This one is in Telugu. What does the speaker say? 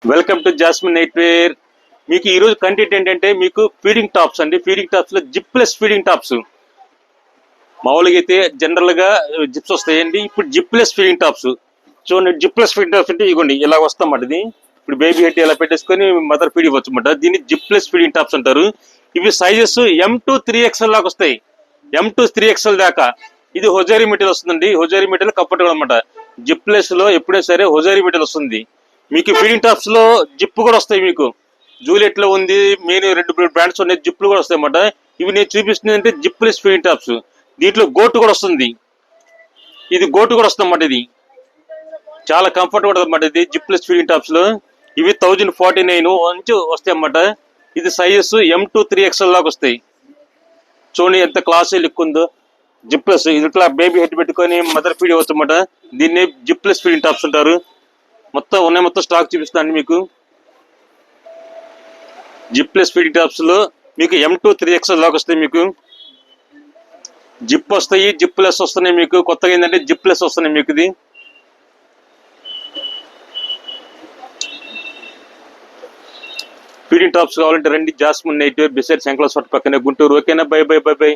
Welcome to jasmine నైట్వేర్. మీకు ఈరోజు కంటెంట్ ఏంటంటే మీకు ఫీడింగ్ టాప్స్ అండి. ఫీడింగ్ టాప్స్ లో జిప్లెస్ ఫీడింగ్ టాప్స్. మామూలుగా అయితే జనరల్ గా జిప్స్ వస్తాయండి. ఇప్పుడు జిప్లెస్ ఫీడింగ్ టాప్స్ చూడండి. జిప్లెస్ ఫీడింగ్ టాప్స్ అంటే ఇగోండి ఇలా వస్తామట. ఇది ఇప్పుడు బేబీ హెడ్ ఇలా పెట్టేసుకొని మదర్ ఫీడ్ ఇవ్వచ్చు అన్నమాట. దీన్ని జిప్లెస్ ఫీడింగ్ టాప్స్ అంటారు. ఇవి సైజెస్ M2 3XL దాకా వస్తాయి. M2 3XL దాకా. ఇది హొజారీ మెటీరియల్ వస్తుందండి. హొజారీ మెటీరియల్ కంఫర్టబుల్ అనమాట. జిప్లెస్ లో ఎప్పుడైనా సరే హొజారీ మెటీరియల్ వస్తుంది. మీకు ఫీడింగ్ టాప్స్ లో జిప్ కూడా వస్తాయి. మీకు జూలియట్ లో ఉంది, మెయిన్ 2 బ్రాండ్స్ ఉన్నాయి. జిప్లు కూడా వస్తాయి అన్నమాట. ఇవి నేను చూపిస్తుంది అంటే జిప్లెస్ ఫీడింగ్ టాప్స్. దీంట్లో గోటు కూడా వస్తుంది. ఇది గోటు కూడా వస్తుంది అన్నమాట. ఇది చాలా కంఫర్టబుల్ అన్నమాట. ఇది జిప్లెస్ ఫీడింగ్ టాప్స్ లో ఇవి 1049 నుంచి వస్తాయి అన్నమాట. ఇది సైజెస్ M2 3XL లాగా వస్తాయి. చూడండి ఎంత క్లాస్ లుక్ ఉందో. జిప్లెస్ ఇట్లా బేబీ హెడ్ పెట్టుకొని మదర్ ఫీడ్ ఇవ్వచ్చు అన్నమాట. దీన్ని జిప్లెస్ ఫీడింగ్ టాప్స్ అంటారు. మొత్తం ఉన్నాయి, మొత్తం స్టాక్ చూపిస్తాను మీకు. జిప్లెస్ ఫీడింగ్ టాప్స్ లో మీకు M2 3XL లాగా వస్తాయి. మీకు జిప్ వస్తాయి, జిప్లెస్ వస్తున్నాయి. మీకు కొత్తగా ఏంటంటే జిప్లెస్ వస్తున్నాయి. మీకు ఇది ఫీడింగ్ టాప్స్ కావాలంటే రండి. జాస్మిన్ నైట్వేర్ బిసైడ్ శంకల పక్కనే గుంటూరు. ఓకేనా? By by by by.